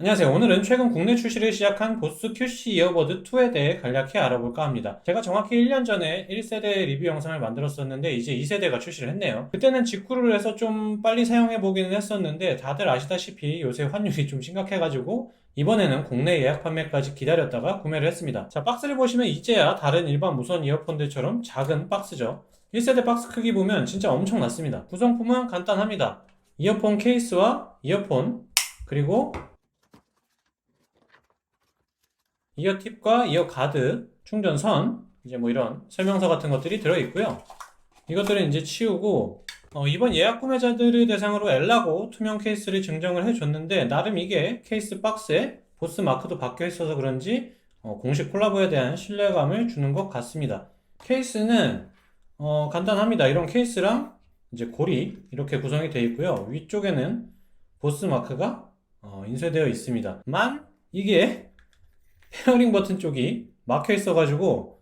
안녕하세요. 오늘은 최근 국내 출시를 시작한 보스 QC 이어버드 2에 대해 간략히 알아볼까 합니다. 제가 정확히 1년 전에 1세대 리뷰 영상을 만들었었는데 이제 2세대가 출시를 했네요. 그때는 직구를 해서 좀 빨리 사용해 보기는 했었는데 다들 아시다시피 요새 환율이 좀 심각해가지고 이번에는 국내 예약 판매까지 기다렸다가 구매를 했습니다. 자, 박스를 보시면 이제야 다른 일반 무선 이어폰들처럼 작은 박스죠. 1세대 박스 크기 보면 진짜 엄청났습니다. 구성품은 간단합니다. 이어폰 케이스와 이어폰, 그리고 이어 팁과 이어 가드, 충전선, 이제 뭐 이런 설명서 같은 것들이 들어있고요. 이것들은 이제 치우고, 이번 예약 구매자들을 대상으로 엘라고 투명 케이스를 증정을 해줬는데, 나름 이게 케이스 박스에 보스 마크도 박혀 있어서 그런지, 공식 콜라보에 대한 신뢰감을 주는 것 같습니다. 케이스는, 간단합니다. 이런 케이스랑 이제 고리, 이렇게 구성이 되어 있고요. 위쪽에는 보스 마크가, 인쇄되어 있습니다. 이게 페어링 버튼 쪽이 막혀 있어가지고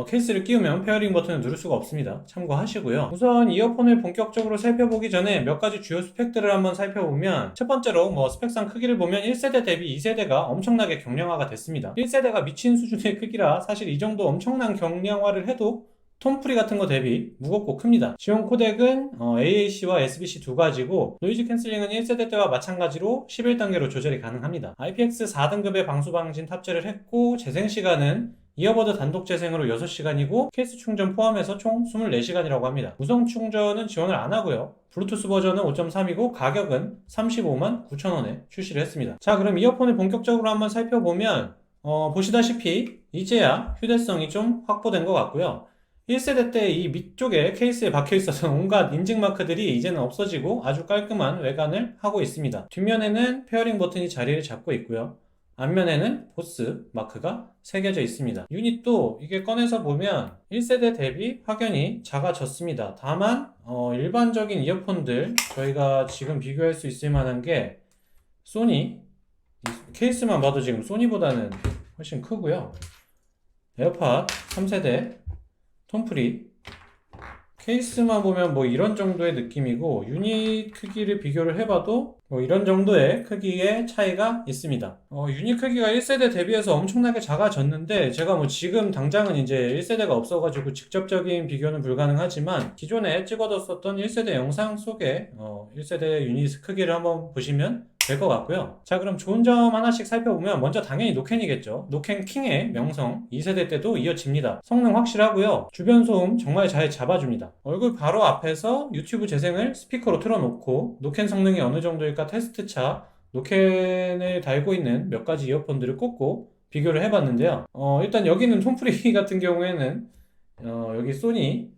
케이스를 끼우면 페어링 버튼을 누를 수가 없습니다. 참고하시고요. 우선 이어폰을 본격적으로 살펴보기 전에 몇 가지 주요 스펙들을 한번 살펴보면, 첫 번째로 뭐 스펙상 크기를 보면 1세대 대비 2세대가 엄청나게 경량화가 됐습니다. 1세대가 미친 수준의 크기라 사실 이 정도 엄청난 경량화를 해도 톰프리 같은 거 대비 무겁고 큽니다. 지원 코덱은 AAC와 SBC 두 가지고, 노이즈 캔슬링은 1세대 때와 마찬가지로 11단계로 조절이 가능합니다. IPX 4등급의 방수 방진 탑재를 했고, 재생 시간은 이어버드 단독 재생으로 6시간이고 케이스 충전 포함해서 총 24시간이라고 합니다. 무선 충전은 지원을 안 하고요. 블루투스 버전은 5.3이고 가격은 35만 9천원에 출시를 했습니다. 자, 그럼 이어폰을 본격적으로 한번 살펴보면 보시다시피 이제야 휴대성이 좀 확보된 것 같고요. 1세대 때 이 밑쪽에 케이스에 박혀 있어서 온갖 인증 마크들이 이제는 없어지고 아주 깔끔한 외관을 하고 있습니다. 뒷면에는 페어링 버튼이 자리를 잡고 있고요. 앞면에는 보스 마크가 새겨져 있습니다. 유닛도 이게 꺼내서 보면 1세대 대비 확연히 작아졌습니다. 다만 일반적인 이어폰들 저희가 지금 비교할 수 있을 만한 게, 소니 케이스만 봐도 지금 소니보다는 훨씬 크고요. 에어팟 3세대 톰프리 케이스만 보면 뭐 이런 정도의 느낌이고, 유닛 크기를 비교를 해봐도 뭐 이런 정도의 크기의 차이가 있습니다. 유닛 크기가 1세대 대비해서 엄청나게 작아졌는데, 제가 뭐 지금 당장은 이제 1세대가 없어가지고 직접적인 비교는 불가능하지만 기존에 찍어뒀었던 1세대 영상 속에 1세대 유닛 크기를 한번 보시면 될 것 같고요. 자, 그럼 좋은 점 하나씩 살펴보면, 먼저 당연히 노캔이겠죠. 노캔 킹의 명성 2세대 때도 이어집니다. 성능 확실하고요. 주변 소음 정말 잘 잡아줍니다. 얼굴 바로 앞에서 유튜브 재생을 스피커로 틀어놓고 노캔 성능이 어느 정도일까 테스트차 노캔을 달고 있는 몇 가지 이어폰들을 꽂고 비교를 해봤는데요. 일단 여기는 톰프리 같은 경우에는 여기 소니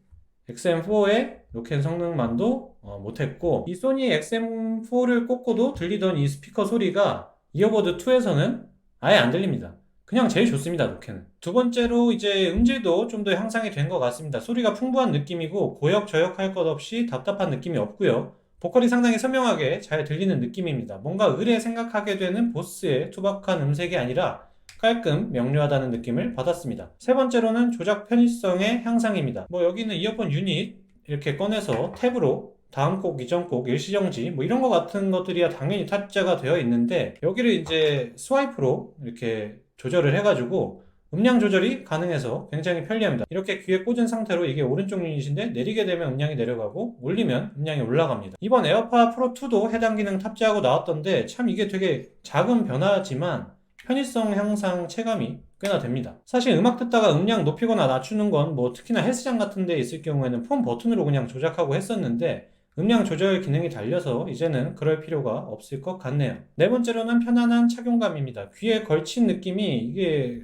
XM4의 노캔 성능만도 못했고, 이 소니 XM4를 꽂고도 들리던 이 스피커 소리가 이어버드 2에서는 아예 안 들립니다. 그냥 제일 좋습니다, 노캔은. 두 번째로 이제 음질도 좀 더 향상이 된 것 같습니다. 소리가 풍부한 느낌이고 고역 저역할 것 없이 답답한 느낌이 없고요. 보컬이 상당히 선명하게 잘 들리는 느낌입니다. 뭔가 의뢰 생각하게 되는 보스의 투박한 음색이 아니라 깔끔 명료하다는 느낌을 받았습니다. 세 번째로는 조작 편의성의 향상입니다. 뭐 여기는 이어폰 유닛 이렇게 꺼내서 탭으로 다음 곡, 이전 곡, 일시정지 뭐 이런 거 같은 것들이야 당연히 탑재가 되어 있는데, 여기를 이제 스와이프로 이렇게 조절을 해가지고 음량 조절이 가능해서 굉장히 편리합니다. 이렇게 귀에 꽂은 상태로, 이게 오른쪽 유닛인데 내리게 되면 음량이 내려가고 올리면 음량이 올라갑니다. 이번 에어팟 프로 2도 해당 기능 탑재하고 나왔던데, 참 이게 되게 작은 변화지만 편의성 향상 체감이 꽤나 됩니다. 사실 음악 듣다가 음량 높이거나 낮추는 건 뭐 특히나 헬스장 같은 데 있을 경우에는 폰 버튼으로 그냥 조작하고 했었는데, 음량 조절 기능이 달려서 이제는 그럴 필요가 없을 것 같네요. 네 번째로는 편안한 착용감입니다. 귀에 걸친 느낌이 이게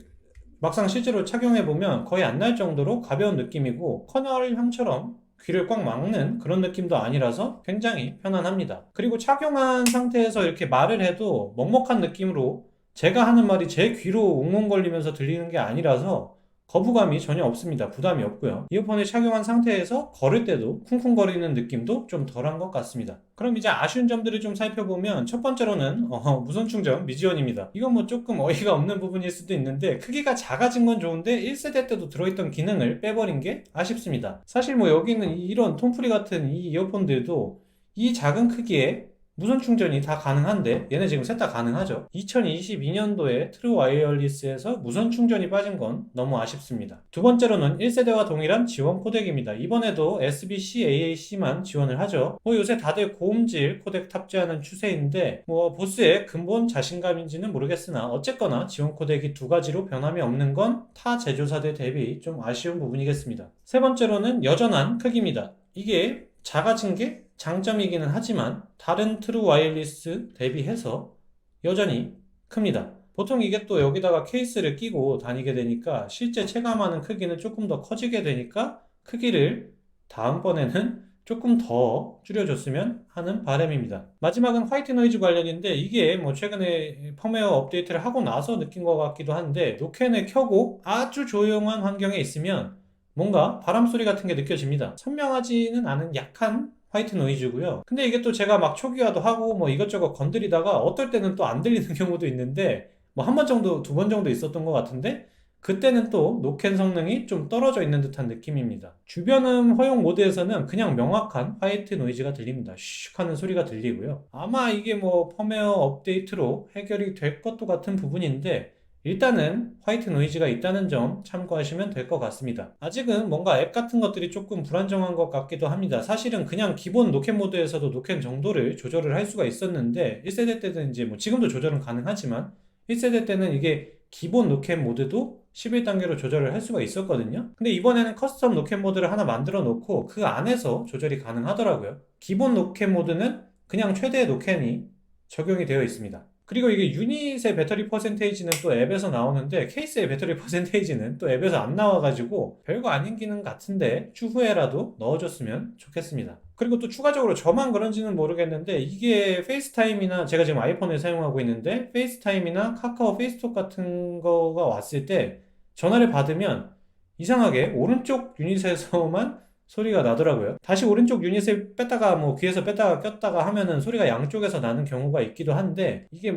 막상 실제로 착용해보면 거의 안 날 정도로 가벼운 느낌이고, 커널형처럼 귀를 꽉 막는 그런 느낌도 아니라서 굉장히 편안합니다. 그리고 착용한 상태에서 이렇게 말을 해도 먹먹한 느낌으로 제가 하는 말이 제 귀로 웅웅 걸리면서 들리는 게 아니라서 거부감이 전혀 없습니다. 부담이 없고요. 이어폰을 착용한 상태에서 걸을 때도 쿵쿵거리는 느낌도 좀 덜한 것 같습니다. 그럼 이제 아쉬운 점들을 좀 살펴보면, 첫 번째로는 무선 충전 미지원입니다. 이건 뭐 조금 어이가 없는 부분일 수도 있는데, 크기가 작아진 건 좋은데 1세대 때도 들어있던 기능을 빼버린 게 아쉽습니다. 사실 뭐 여기는 이런 톰프리 같은 이 이어폰들도 이 작은 크기에 무선 충전이 다 가능한데 얘네 지금 셋 다 가능하죠. 2022년도에 트루 와이어리스에서 무선 충전이 빠진 건 너무 아쉽습니다. 두 번째로는 1세대와 동일한 지원 코덱입니다. 이번에도 SBC AAC만 지원을 하죠. 요새 다들 고음질 코덱 탑재하는 추세인데 보스의 근본 자신감인지는 모르겠으나 어쨌거나 지원 코덱이 두 가지로 변함이 없는 건 타 제조사들 대비 좀 아쉬운 부분이겠습니다. 세 번째로는 여전한 크기입니다. 이게 작아진 게 장점이기는 하지만 다른 트루 와이어리스 대비해서 여전히 큽니다. 보통 이게 또 여기다가 케이스를 끼고 다니게 되니까 실제 체감하는 크기는 조금 더 커지게 되니까 크기를 다음번에는 조금 더 줄여줬으면 하는 바람입니다. 마지막은 화이트 노이즈 관련인데 이게 최근에 펌웨어 업데이트를 하고 나서 느낀 것 같기도 한데 노캔을 켜고 아주 조용한 환경에 있으면 뭔가 바람 소리 같은 게 느껴집니다. 선명하지는 않은 약한 화이트 노이즈고요. 근데 이게 또 제가 막 초기화도 하고 이것저것 건드리다가 어떨 때는 또 안 들리는 경우도 있는데 한 번 정도, 두 번 정도 있었던 것 같은데 그때는 또 노캔 성능이 좀 떨어져 있는 듯한 느낌입니다. 주변음 허용 모드에서는 그냥 명확한 화이트 노이즈가 들립니다. 슉 하는 소리가 들리고요. 아마 이게 펌웨어 업데이트로 해결이 될 것도 같은 부분인데 일단은 화이트 노이즈가 있다는 점 참고하시면 될 것 같습니다. 아직은 뭔가 앱 같은 것들이 조금 불안정한 것 같기도 합니다. 사실은 그냥 기본 노캔 모드에서도 노캔 정도를 조절을 할 수가 있었는데 1세대 때는 이제 지금도 조절은 가능하지만 1세대 때는 이게 기본 노캔 모드도 11단계로 조절을 할 수가 있었거든요. 근데 이번에는 커스텀 노캔 모드를 하나 만들어 놓고 그 안에서 조절이 가능하더라고요. 기본 노캔 모드는 그냥 최대 노캔이 적용이 되어 있습니다. 그리고 이게 유닛의 배터리 퍼센테이지는 또 앱에서 나오는데 케이스의 배터리 퍼센테이지는 또 앱에서 안 나와가지고 별거 아닌 기능 같은데 추후에라도 넣어줬으면 좋겠습니다. 그리고 또 추가적으로 저만 그런지는 모르겠는데 이게 페이스타임이나 제가 지금 아이폰을 사용하고 있는데 페이스타임이나 카카오 페이스톡 같은 거가 왔을 때 전화를 받으면 이상하게 오른쪽 유닛에서만 소리가 나더라고요. 다시 오른쪽 유닛을 뺐다가 귀에서 뺐다가 꼈다가 하면은 소리가 양쪽에서 나는 경우가 있기도 한데 이게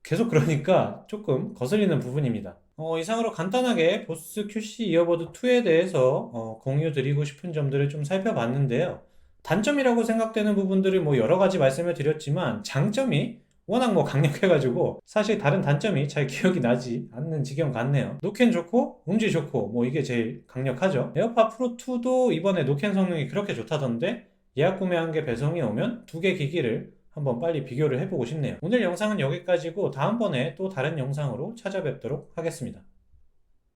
계속 그러니까 조금 거슬리는 부분입니다. 이상으로 간단하게 보스 QC 이어버드 2에 대해서 공유 드리고 싶은 점들을 좀 살펴봤는데요. 단점이라고 생각되는 부분들을 여러 가지 말씀을 드렸지만 장점이 워낙 강력해가지고 사실 다른 단점이 잘 기억이 나지 않는 지경 같네요. 노캔 좋고 음질 좋고 이게 제일 강력하죠. 에어팟 프로 2도 이번에 노캔 성능이 그렇게 좋다던데 예약 구매한 게 배송이 오면 두 개 기기를 한번 빨리 비교를 해보고 싶네요. 오늘 영상은 여기까지고 다음번에 또 다른 영상으로 찾아뵙도록 하겠습니다.